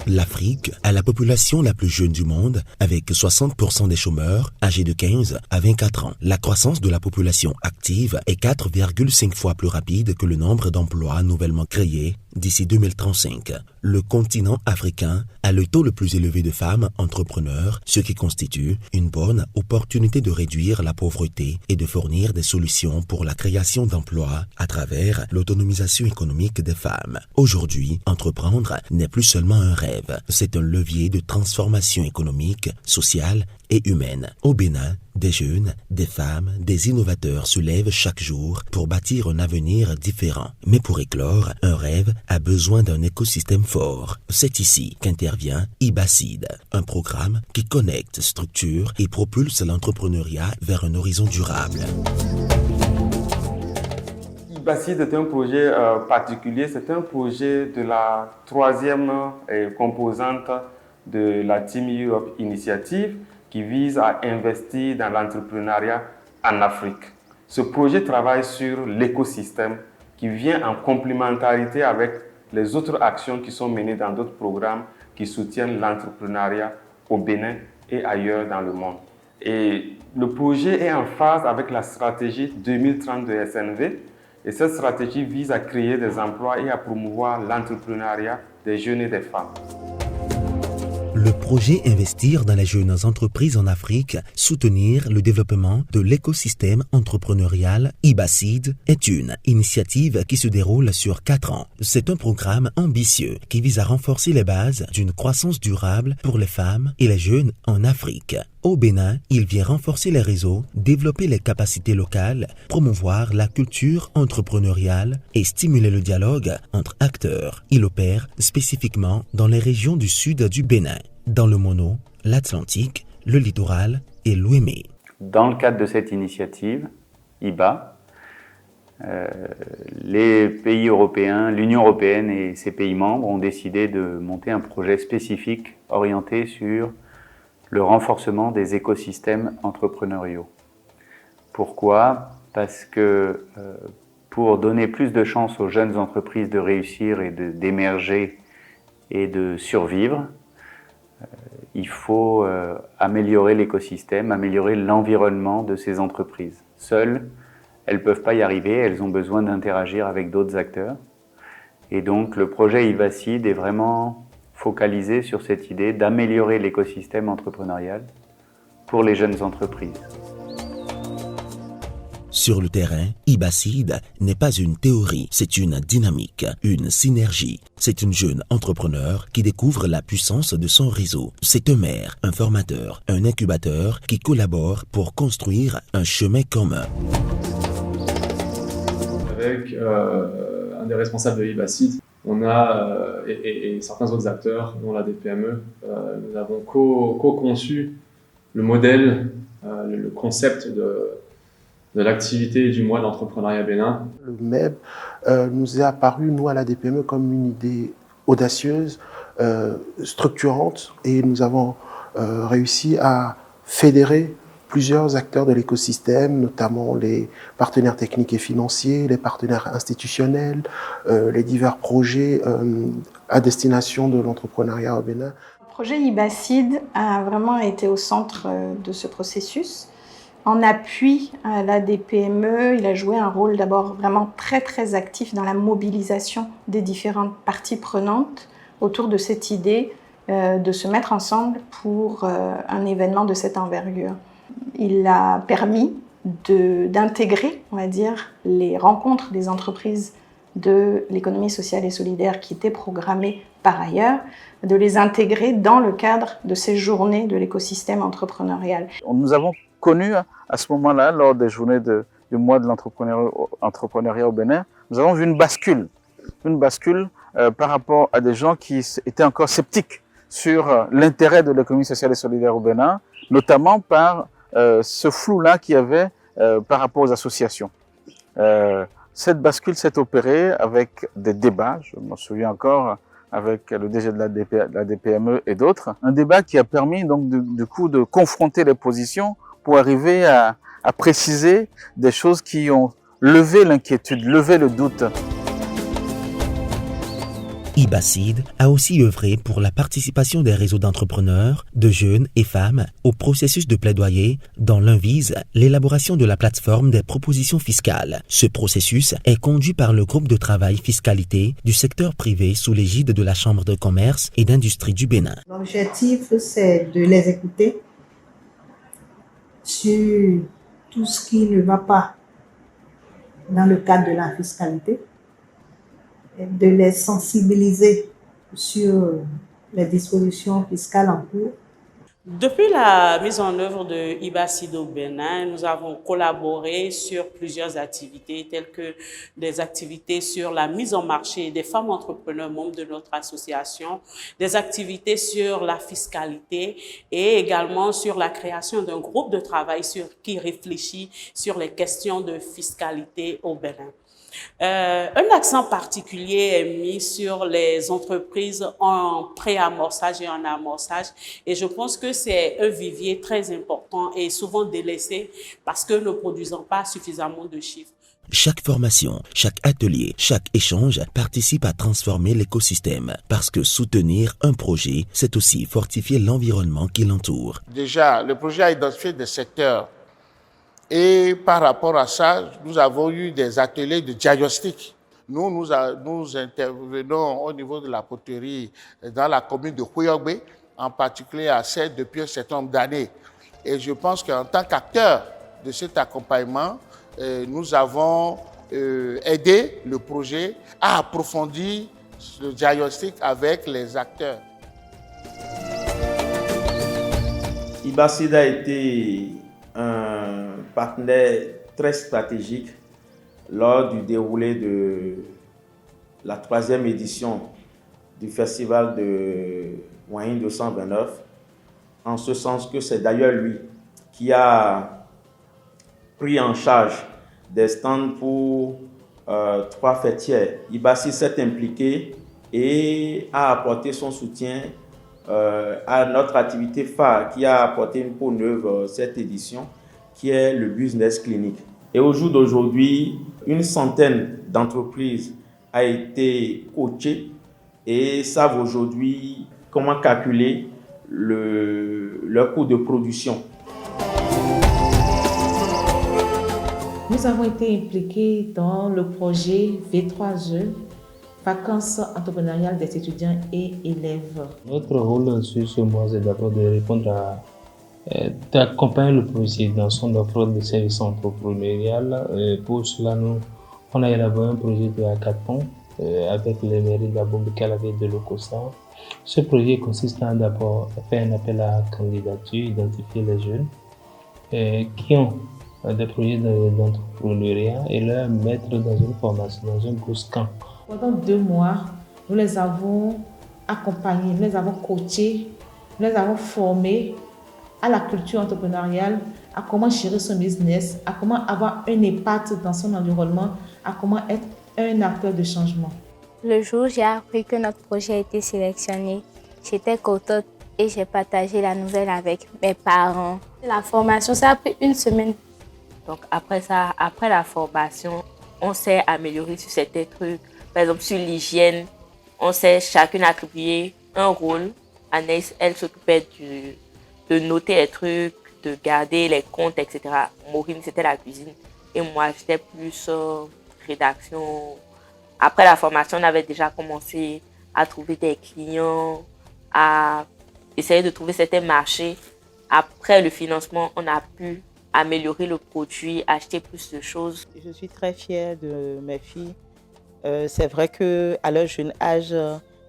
L'Afrique a la population la plus jeune du monde, avec 60% des chômeurs âgés de 15 à 24 ans. La croissance de la population active est 4,5 fois plus rapide que le nombre d'emplois nouvellement créés d'ici 2035. Le continent africain a le taux le plus élevé de femmes entrepreneurs, ce qui constitue une bonne opportunité de réduire la pauvreté et de fournir des solutions pour la création d'emplois à travers l'autonomisation économique des femmes. Aujourd'hui, entreprendre n'est plus seulement un rêve, c'est un levier de transformation économique, sociale et humaine. Au Bénin, des jeunes, des femmes, des innovateurs se lèvent chaque jour pour bâtir un avenir différent. Mais pour éclore, un rêve a besoin d'un écosystème fort. C'est ici qu'intervient IBACID, un programme qui connecte, structure et propulse l'entrepreneuriat vers un horizon durable. IBACID est un projet particulier, c'est un projet de la troisième composante de la Team Europe Initiative qui vise à investir dans l'entrepreneuriat en Afrique. Ce projet travaille sur l'écosystème qui vient en complémentarité avec les autres actions qui sont menées dans d'autres programmes qui soutiennent l'entrepreneuriat au Bénin et ailleurs dans le monde. Et le projet est en phase avec la stratégie 2030 de SNV. Et cette stratégie vise à créer des emplois et à promouvoir l'entrepreneuriat des jeunes et des femmes. Le projet Investir dans les jeunes entreprises en Afrique, soutenir le développement de l'écosystème entrepreneurial IBACID est une initiative qui se déroule sur 4 ans. C'est un programme ambitieux qui vise à renforcer les bases d'une croissance durable pour les femmes et les jeunes en Afrique. Au Bénin, il vient renforcer les réseaux, développer les capacités locales, promouvoir la culture entrepreneuriale et stimuler le dialogue entre acteurs. Il opère spécifiquement dans les régions du sud du Bénin, dans le Mono, l'Atlantique, le littoral et l'Ouémé. Dans le cadre de cette initiative, IBA, les pays européens, l'Union européenne et ses pays membres ont décidé de monter un projet spécifique orienté sur le renforcement des écosystèmes entrepreneuriaux. Pourquoi ? Parce que pour donner plus de chances aux jeunes entreprises de réussir et d'émerger et de survivre, il faut améliorer l'écosystème, améliorer l'environnement de ces entreprises. Seules, elles ne peuvent pas y arriver, elles ont besoin d'interagir avec d'autres acteurs. Et donc le projet IBACID est vraiment focalisé sur cette idée d'améliorer l'écosystème entrepreneurial pour les jeunes entreprises. Sur le terrain, IBACID n'est pas une théorie, c'est une dynamique, une synergie. C'est une jeune entrepreneur qui découvre la puissance de son réseau. C'est un maire, un formateur, un incubateur qui collaborent pour construire un chemin commun. Avec un des responsables de IBACID, on a, et certains autres acteurs, dont la DPME, nous avons co-conçu le modèle, le concept de l'activité du mois d'entrepreneuriat Bénin. Le MEB nous est apparu, nous, à la DPME, comme une idée audacieuse, structurante, et nous avons réussi à fédérer plusieurs acteurs de l'écosystème, notamment les partenaires techniques et financiers, les partenaires institutionnels, les divers projets à destination de l'entrepreneuriat au Bénin. Le projet IBACID a vraiment été au centre de ce processus. En appui à la DPME, il a joué un rôle d'abord vraiment très actif dans la mobilisation des différentes parties prenantes autour de cette idée de se mettre ensemble pour un événement de cette envergure. Il a permis d'intégrer, on va dire, les rencontres des entreprises de l'économie sociale et solidaire qui étaient programmées par ailleurs, de les intégrer dans le cadre de ces journées de l'écosystème entrepreneurial. Nous avons connu à ce moment-là, lors des journées du mois de l'entrepreneuriat au Bénin, nous avons vu une bascule par rapport à des gens qui étaient encore sceptiques sur l'intérêt de l'économie sociale et solidaire au Bénin, notamment par ce flou-là qu'il y avait par rapport aux associations. Cette bascule s'est opérée avec des débats, je m'en souviens encore, avec le DG de la DPME et d'autres. Un débat qui a permis donc du coup de confronter les positions pour arriver à à préciser des choses qui ont levé l'inquiétude, levé le doute. IBACID a aussi œuvré pour la participation des réseaux d'entrepreneurs, de jeunes et femmes au processus de plaidoyer dont l'un vise l'élaboration de la plateforme des propositions fiscales. Ce processus est conduit par le groupe de travail fiscalité du secteur privé sous l'égide de la Chambre de commerce et d'industrie du Bénin. L'objectif, c'est de les écouter sur tout ce qui ne va pas dans le cadre de la fiscalité, de les sensibiliser sur les dispositions fiscales en cours. Depuis la mise en œuvre de IBACID au Bénin, nous avons collaboré sur plusieurs activités, telles que des activités sur la mise en marché des femmes entrepreneurs membres de notre association, des activités sur la fiscalité et également sur la création d'un groupe de travail qui réfléchit sur les questions de fiscalité au Bénin. Un accent particulier est mis sur les entreprises en pré-amorçage et en amorçage, et je pense que c'est un vivier très important et souvent délaissé parce que ne produisons pas suffisamment de chiffres. Chaque formation, chaque atelier, chaque échange participe à transformer l'écosystème parce que soutenir un projet, c'est aussi fortifier l'environnement qui l'entoure. Déjà, le projet a identifié des secteurs. Et par rapport à ça, nous avons eu des ateliers de diagnostic. Nous intervenons au niveau de la poterie dans la commune de Huyogbe, en particulier à Sète, depuis un certain nombre d'années. Et je pense qu'en tant qu'acteur de cet accompagnement, nous avons aidé le projet à approfondir le diagnostic avec les acteurs. IBACID a été un partenaire très stratégique lors du déroulé de la 3e édition du festival de Wayne 229, en ce sens que c'est d'ailleurs lui qui a pris en charge des stands pour 3 fêtières. IBACID s'est impliqué et a apporté son soutien à notre activité phare qui a apporté une peau neuve cette édition, qui est le Business Clinic. Et au jour d'aujourd'hui, une centaine d'entreprises a été coachées et savent aujourd'hui comment calculer leur coût de production. Nous avons été impliqués dans le projet V3E, Vacances entrepreneuriales des étudiants et élèves. Notre rôle sur ce mois, c'est d'abord de répondre d'accompagner le projet dans son offre de services entrepreneuriales. Pour cela, on a élaboré un projet de hackathon avec les mairies d'Abomey, Calavi et de Lokossa. Ce projet consiste à d'abord faire un appel à candidature, identifier les jeunes qui ont des projets d'entrepreneuriat et leur mettre dans une formation, dans un bootcamp. Pendant 2 mois, nous les avons accompagnés, nous les avons coachés, nous les avons formés à la culture entrepreneuriale, à comment gérer son business, à comment avoir un impact dans son environnement, à comment être un acteur de changement. Le jour où j'ai appris que notre projet a été sélectionné, j'étais contente et j'ai partagé la nouvelle avec mes parents. La formation, ça a pris 1 semaine. Donc après la formation, on s'est amélioré sur certains trucs. Par exemple, sur l'hygiène, on s'est chacune attribué un rôle. Anaïs, elle s'occupait de noter les trucs, de garder les comptes, etc. Maureen, c'était la cuisine. Et moi, j'étais plus rédaction. Après la formation, on avait déjà commencé à trouver des clients, à essayer de trouver certains marchés. Après le financement, on a pu améliorer le produit, acheter plus de choses. Je suis très fière de mes filles. C'est vrai qu'à leur jeune âge,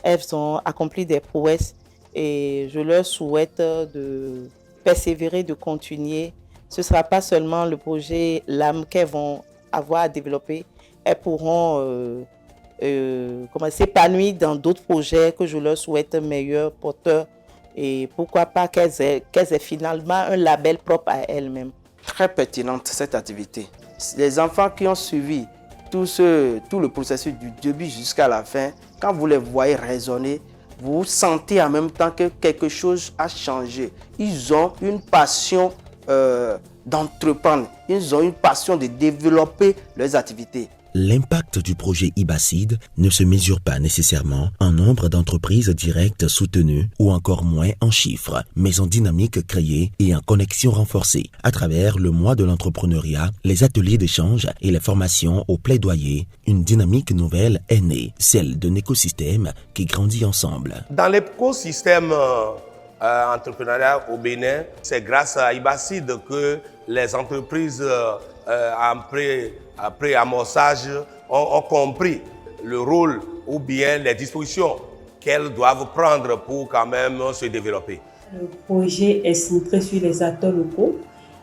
elles ont accompli des prouesses et je leur souhaite de persévérer, de continuer. Ce ne sera pas seulement le projet LAM qu'elles vont avoir à développer. Elles pourront s'épanouir dans d'autres projets que je leur souhaite meilleurs porteurs et pourquoi pas qu'elles aient finalement un label propre à elles-mêmes. Très pertinente cette activité. Les enfants qui ont suivi tout le processus du début jusqu'à la fin, quand vous les voyez raisonner, vous sentez en même temps que quelque chose a changé. Ils ont une passion d'entreprendre. Ils ont une passion de développer leurs activités. L'impact du projet IBACID ne se mesure pas nécessairement en nombre d'entreprises directes soutenues ou encore moins en chiffres, mais en dynamique créée et en connexion renforcée. À travers le mois de l'entrepreneuriat, les ateliers d'échange et les formations au plaidoyer, une dynamique nouvelle est née, celle d'un écosystème qui grandit ensemble. Dans l'écosystème entrepreneurial au Bénin, c'est grâce à IBACID que les entreprises après amorçage ont compris le rôle ou bien les dispositions qu'elles doivent prendre pour quand même se développer. Le projet est centré sur les acteurs locaux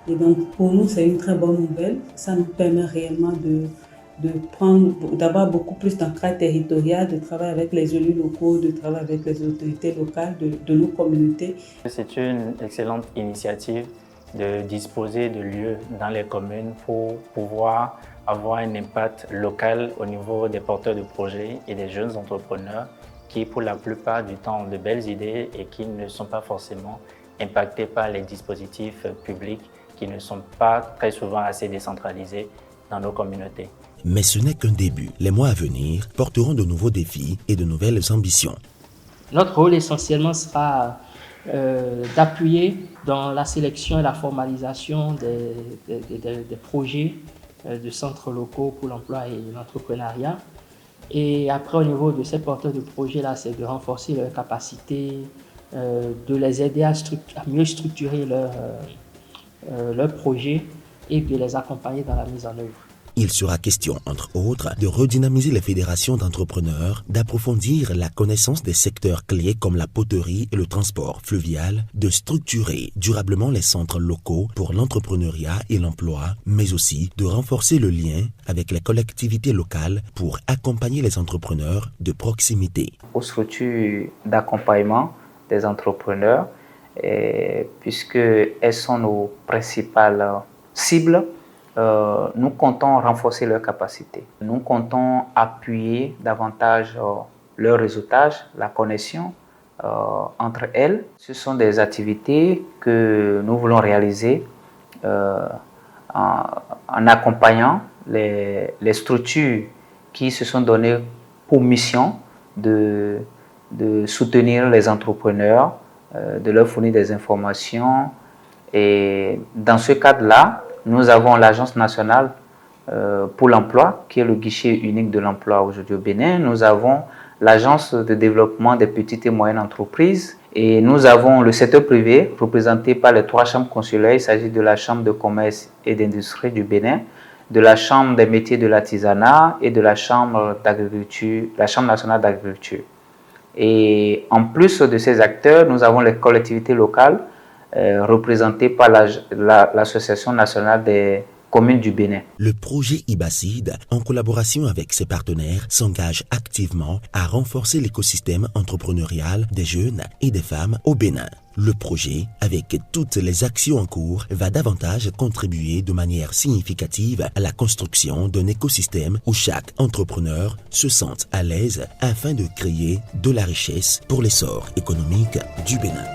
et donc pour nous c'est une très bonne nouvelle. Ça nous permet réellement d'avoir beaucoup plus d'ancrage territorial, de travailler avec les élus locaux, de travailler avec les autorités locales de nos communautés. C'est une excellente initiative de disposer de lieux dans les communes pour pouvoir avoir un impact local au niveau des porteurs de projets et des jeunes entrepreneurs qui, pour la plupart du temps, ont de belles idées et qui ne sont pas forcément impactés par les dispositifs publics qui ne sont pas très souvent assez décentralisés dans nos communautés. Mais ce n'est qu'un début. Les mois à venir porteront de nouveaux défis et de nouvelles ambitions. Notre rôle essentiellement sera d'appuyer dans la sélection et la formalisation des projets de centres locaux pour l'emploi et l'entrepreneuriat. Et après, au niveau de ces porteurs de projets-là, c'est de renforcer leurs capacités, de les aider à mieux structurer leurs projets et de les accompagner dans la mise en œuvre. Il sera question, entre autres, de redynamiser les fédérations d'entrepreneurs, d'approfondir la connaissance des secteurs clés comme la poterie et le transport fluvial, de structurer durablement les centres locaux pour l'entrepreneuriat et l'emploi, mais aussi de renforcer le lien avec les collectivités locales pour accompagner les entrepreneurs de proximité. Aux structures d'accompagnement des entrepreneurs, puisque elles sont nos principales cibles, nous comptons renforcer leurs capacités. Nous comptons appuyer davantage leur réseautage, la connexion entre elles. Ce sont des activités que nous voulons réaliser en accompagnant les structures qui se sont données pour mission de soutenir les entrepreneurs, de leur fournir des informations. Et dans ce cadre-là, nous avons l'Agence nationale pour l'emploi, qui est le guichet unique de l'emploi aujourd'hui au Bénin. Nous avons l'Agence de développement des petites et moyennes entreprises. Et nous avons le secteur privé, représenté par les 3 chambres consulaires. Il s'agit de la Chambre de commerce et d'industrie du Bénin, de la Chambre des métiers de l'artisanat et de la Chambre d'agriculture, la Chambre nationale d'agriculture. Et en plus de ces acteurs, nous avons les collectivités locales, représentée par l'Association nationale des communes du Bénin. Le projet IBACID, en collaboration avec ses partenaires, s'engage activement à renforcer l'écosystème entrepreneurial des jeunes et des femmes au Bénin. Le projet, avec toutes les actions en cours, va davantage contribuer de manière significative à la construction d'un écosystème où chaque entrepreneur se sente à l'aise afin de créer de la richesse pour l'essor économique du Bénin.